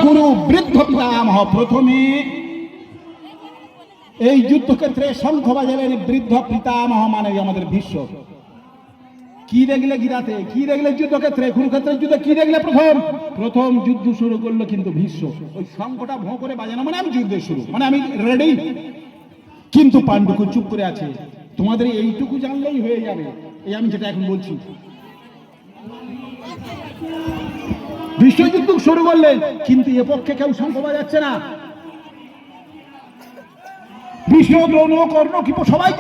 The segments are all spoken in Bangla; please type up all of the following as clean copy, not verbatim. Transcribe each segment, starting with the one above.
কুরু বৃদ্ধ পিতামহ। প্রথমে এই যুদ্ধক্ষেত্রে শঙ্খ বাজালেন বৃদ্ধ পিতামহ, মানে আমাদের ভীষ্ম। কি দেখলে গীতাতে, কি দেখলে যুদ্ধক্ষেত্রে, কুরুক্ষেত্রের যুদ্ধে কি দেখলে? প্রথম যুদ্ধ শুরু করলো কিন্তু ভীষ্ম। ওই শঙ্খটা ভোঁ করে বাজানো মানে আমি যুদ্ধে শুরু, মানে আমি রেডি। কিন্তু পাণ্ডুকু চুপ করে আছে। তোমাদের এইটুকু জানলেই হয়ে যাবে, এই আমি যেটা এখন বলছি। বিশ্বযুদ্ধ শুরু করলেন, কিন্তু এ পক্ষে কেউ শঙ্খ বাজাচ্ছে না। ভীষ্ম, দ্রোণ, কর্ণ, কৃপ সবাই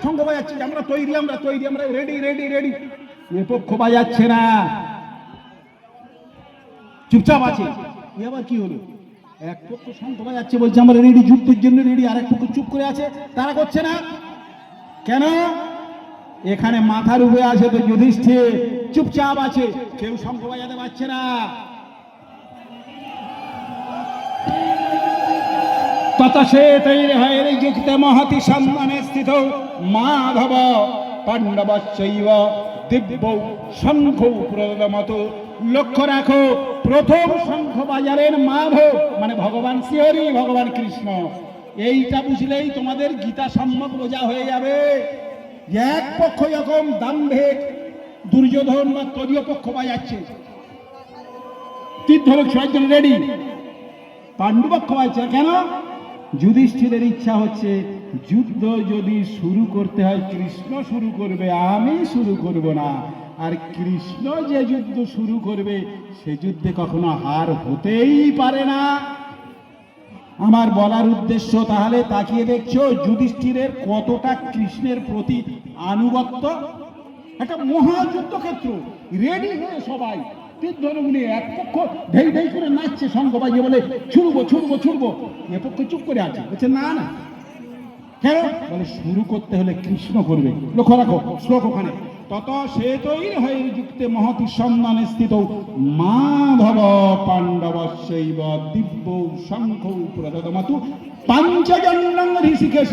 শঙ্খ বাজাচ্ছে, আমরা তৈরি, আমরা তৈরি, আমরা রেডি রেডি রেডি। এ পক্ষ বাজাচ্ছে না, চুপচাপ আছে। এবার কি হলো? এক পক্ষ শঙ্খ বাজাচ্ছে, বলছে আমরা রেডি, যুদ্ধের জন্য রেডি। আর এক পক্ষ চুপ করে আছে, তারা করছে না কেন? এখানে মাথার উপরে আছে তো যুধিষ্ঠির, চুপচাপ আছে, কেউ শঙ্খ বাজাতে পারছে না। ততসেতৈর্হৈর্যুক্তে মহতি সম্মানে স্থিত মাধব পাণ্ডবস্যৈব দিব্যৌ শঙ্খৌ প্রদমতু। লক্ষ্য রাখো, প্রথম শঙ্খ বাজালেন মাধব, মানে ভগবান শ্রীহরি, ভগবান কৃষ্ণ। এইটা বুঝলেই তোমাদের গীতা সম্যক বোঝা হয়ে যাবে। এক পক্ষ যখন দাম্ভিক দুর্যোধন বা তদীয় পক্ষ বাজাচ্ছে, তীর ধনুক ছোঁয়ার জন্য রেডি, পাণ্ডু পক্ষ বাজাচ্ছে কেন? যুধিষ্ঠিরের ইচ্ছা হচ্ছে যুদ্ধ যদি শুরু করতে হয় কৃষ্ণ শুরু করবে, আমি শুরু করব না। আর কৃষ্ণ যে যুদ্ধ শুরু করবে সে যুদ্ধে কখনো হার হতেই পারে না। আমার বলার উদ্দেশ্য, তাহলে তাকিয়ে দেখছো যুধিষ্ঠিরের কতটা কৃষ্ণের প্রতি আনুগত্য। একটা মহাযুদ্ধক্ষেত্র, রেডি হয়ে সবাই তীর ধনুক নিয়ে, এক পক্ষ ঢেই ঢেই করে নাচছে, শঙ্খ বাজিয়ে বলে ছুড়বো ছুড়বো ছুড়বো। এ পক্ষ চুপ করে আছে, বলছে না না। কেন? বলে শুরু করতে হলে কৃষ্ণ করবে। লক্ষ্য রাখো শ্লোক ওখানে, তত সেতৈর্হৈর্যুক্তে মহতি সম্মানে স্থিত মাধব পাণ্ডবস্যৈব দিব্যৌ শঙ্খৌ প্রদদমতু পাঞ্চজন্যং ঋষিকেশ।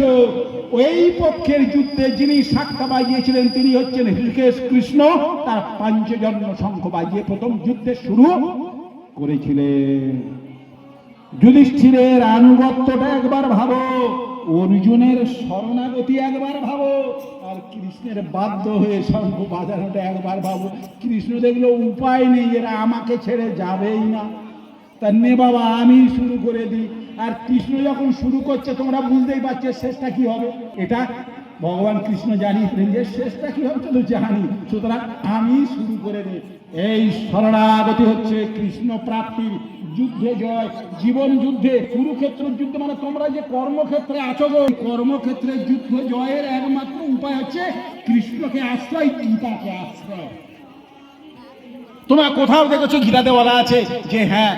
ওই পক্ষের যুদ্ধে যিনি সাক্ষ্য বাজিয়েছিলেন তিনি হচ্ছেন ঋষিকেশ কৃষ্ণ। তার পাঞ্চজন্য শঙ্খ বাজিয়ে প্রথম যুদ্ধে শুরু করেছিলেন। যুধিষ্ঠিরের আনুগত্যটা একবার ভাবো, অর্জুনের শরণাগতি একবার ভাবো, আর কৃষ্ণের বাধ্য হয়ে শঙ্খ বাজানোটা একবার ভাবো। কৃষ্ণ দেখলো উপায় নেই, এরা আমাকে ছেড়ে যাবেই না, তা নে বাবা আমি শুরু করে দিই। আর কৃষ্ণ যখন শুরু করছে তোমরা বুঝতেই পারছো শেষটা কি হবে। এটা ভগবান কৃষ্ণ জানিয়েছিলেন যে শেষটা কি হবে তো জানি, সুতরাং আমি শুরু করে দিই। এই শরণাগতি হচ্ছে কৃষ্ণ প্রাপ্তির যুদ্ধে জয়। জীবন যুদ্ধে, কুরুক্ষেত্রের যুদ্ধ মানে তোমরা যে কর্মক্ষেত্রে আছো গো, কর্মক্ষেত্রে যুদ্ধ জয়ের একমাত্র উপায় হচ্ছে কৃষ্ণকে আশ্রয়, গীতাকে আশ্রয়। তোমরা কোথাও দেখেছো গীতাতে বলা আছে যে হ্যাঁ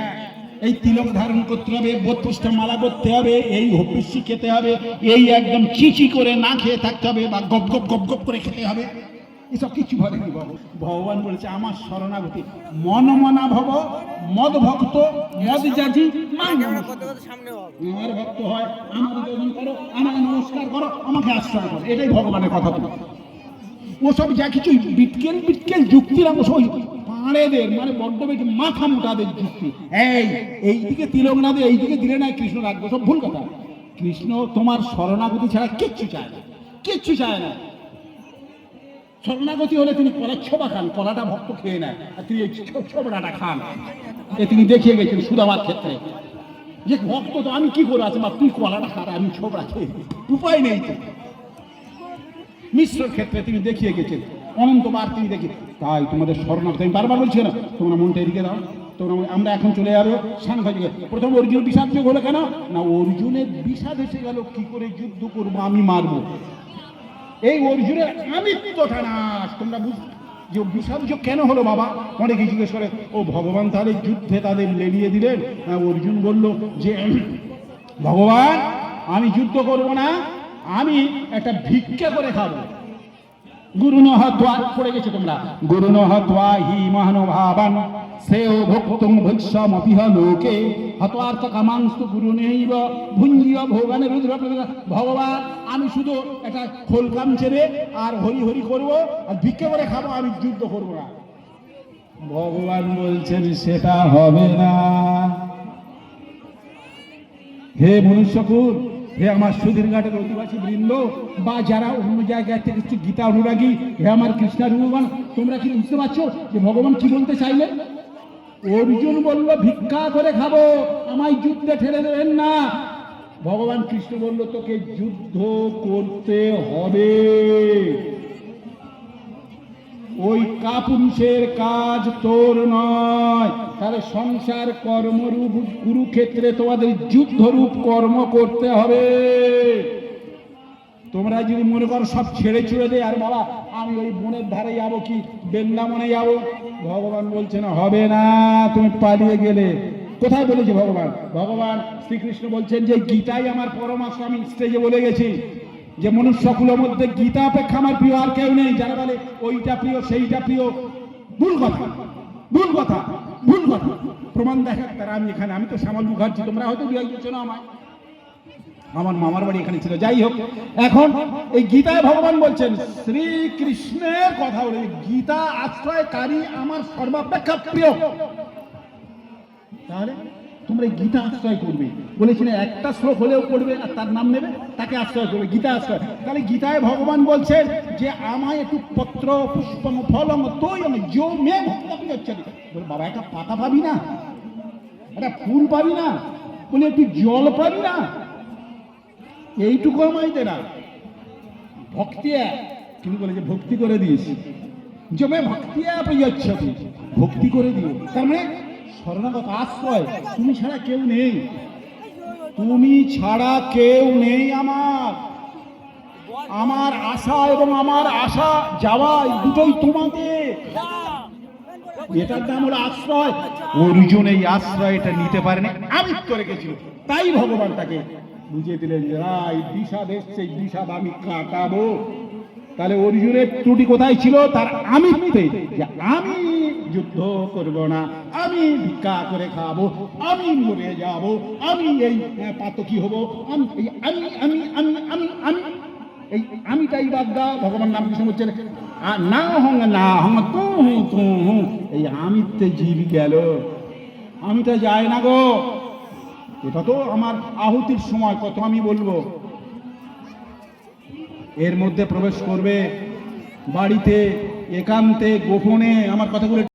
এই তিলক ধারণ করতে হবে, 32টা মালা করতে হবে, এই হবিষ্যি খেতে হবে, এই একদম চিচি করে না খেয়ে থাকতে হবে, বা গপ গপ গপ গপ করে খেতে হবে? এসব কিছু বলেনি ভগবান। বলেছে আমার শরণাগতি মনমনা ভব মদ ভক্ত মদ জাতি, আমার ভক্ত হয়, আমার গ্রহণ করো, আমাকে নমস্কার করো, আমাকে আশ্রয় করো। এটাই ভগবানের কথা। ওসব যা কিছু বিটকেল বিটকেল যুক্তির অংশ, পাড়েদের মানে বড্ড বেশি মাথা মোটাদের যুক্তি। এইদিকে তিলক না দিয়ে এইদিকে দিলে না কৃষ্ণ রাখবো, সব ভুল কথা। কৃষ্ণ তোমার শরণাগতি ছাড়া কিচ্ছু চায় না, কিচ্ছু চায় না। শরণাগতি হলে তিনি কলার ছোবা খান, কলাটা ভক্ত খেয়ে নেয়, আর তিনি ছোবড়াটা খান। তিনি দেখিয়ে গেছেন সুদামার ক্ষেত্রে যে ভক্ত তো আমি কি করে আছে, বা তুই কলাটা খা, আমি ছোবড়া খেয়ে, উপায় নেই তো। মিশ্রের ক্ষেত্রে তিনি দেখিয়ে গেছেন, অনন্তবার তিনি দেখি। তাই তোমাদের শরণাগতি আমি বারবার বলছি না, তোমরা মনটা এদিকে দাও, তোমরা আমরা এখন চলে যাবো সাংঘাতিক। প্রথম অর্জুন বিষাদ যোগ হলো কেন না, অর্জুনের বিষাদ এসে গেল কি করে যুদ্ধ করবো, আমি মারবো। এই অর্জুনের আমিত্বটা নাশ। তোমরা বুঝতে যে বিষাদ যোগ কেন হলো বাবা? অনেকে জিজ্ঞেস করে ও ভগবান তাহলে যুদ্ধে তাদের লেলিয়ে দিলেন? অর্জুন বলল যে ভগবান আমি যুদ্ধ করব না, আমি একটা ভিক্ষা করে খাবো। গুরু নহত্বা পড়ে গেছে তোমরা, গুরু নহত্বা হি মহানুভাবান শ্রেয় ভক্তুং ভৈষ্যমপিহ লোকে হতোয়ার্থ কামাংস্তু গুরু নেইব ভুঞ্জীয় ভোগানে রুদ্র। ভগবান আমি শুধু একটা খোলকাম ছেড়ে আর হরি হরি করবো আর ভিক্ষা করে খাবো, আমি যুদ্ধ করবো না। ভগবান বলছেন সেটা হবে না। হে মনুষ্যকুল, হে আমার সুধীর ঘাটের অধিবাসী বৃন্দ, বা যারা অন্য জায়গায় থেকে একটু গীতা অনুরাগী, হে আমার কৃষ্ণার ভগবান, তোমরা কি বুঝতে পারছো যে ভগবান কি বলতে চাইলেন? অর্জুন বলল ভিক্ষা করে খাবো, আমায় যুদ্ধে ঠেলে দেবেন না। ভগবান কৃষ্ণ বলল তোকে যুদ্ধ করতে হবে। ওই কাপুরুষের কাজ তোর নয়। তাহলে সংসার কর্মরূপ কুরুক্ষেত্রে তোমাদের যুদ্ধরূপ কর্ম করতে হবে। তোমরা যদি মনে করো সব ছেড়ে ছুড়ে দে, আর বাবা আমি ওই বনের ধারে যাবো কি বৃন্দাবনে যাবো, ভগবান বলছে না, হবে না, তুমি পালিয়ে গেলে। কোথায় বলেছে ভগবান? ভগবান শ্রীকৃষ্ণ বলছেন যে গীতাই আমার পরমার্শ। আমি স্টেজে বলে গেছি যে মনুষ্যকুলের মধ্যে গীতা অপেক্ষা আমার প্রিয় আর কেউ নেই। যারা বলে ওইটা প্রিয় সেইটা প্রিয়, ভুল কথা, ভুল কথা, ভুল কথা। প্রমাণ দেখা তারা আমি এখানে, আমি তো শ্যামল মুখার্জি, তোমরা হয়তো দু একজন চেনো আমায়, আমার মামার বাড়ি এখানে ছিল। যাই হোক, এখন এই গীতায় ভগবান বলছেন, শ্রীকৃষ্ণের কথা বলে গীতা আশ্রয়কারী আমার সর্বাপেক্ষা প্রিয়। তাহলে তোমরা গীতা আশ্রয় করবে বলেছি না, একটা শ্লোক হলেও পড়বে আর তার নাম নেবে, তাকে আশ্রয় করবে, গীতা আশ্রয়। তাহলে গীতায় ভগবান বলছেন যে আমায় একটু পত্র পুষ্পম ফলম তোই আমি জো মে ভক্তি হচ্ছে। বলে বাবা একটা পাতা পাবি না, একটা ফুল পাবি না, বলে একটু জল পাবি না, এইটুকু আমায় দে না। ভক্তি তুমি বলে যে ভক্তি করে দিয়েছি, জমে ভক্তি যাচ্ছে, ভক্তি করে দিও। তার মানে শরণাগত আশ্রয়, তুমি ছাড়া কেউ নেই, তুমি ছাড়া কেউ নেই আমার। আমার আশা এবং আমার আশা যাওয়া দুটোই তোমাকে, এটার নাম হলো আশ্রয়। অর্জুন এই আশ্রয় এটা নিতে পারেনি, আমিত্ব রেখেছিল, তাই ভগবান তাকে বুঝিয়ে দিলেন যে এই বিষাদ এসছে, বিষাদ আমি কাটাবো। তাহলে অর্জুনের ত্রুটি কোথায় ছিল? তার আমিত্বে, যে আমি যুদ্ধ করব না, আমি ভিক্ষা করে খাবো, আমি মরে যাব, আমি এই পাতকি হব, আমি আমি আমি আমি আমি আমি এই আমিটাই বাদ দাও। ভগবান নাম কৃষ্ণ বলছেন না হং না হং তু তু, এই আমিত্বে জীব গেল, আমিটা যায় না গো। এটা তো আমার আহুতির সময়, কত আমি বলবো। এর মধ্যে প্রবেশ করবে বাড়িতে, একান্তে, গোপনে আমার কথাগুলো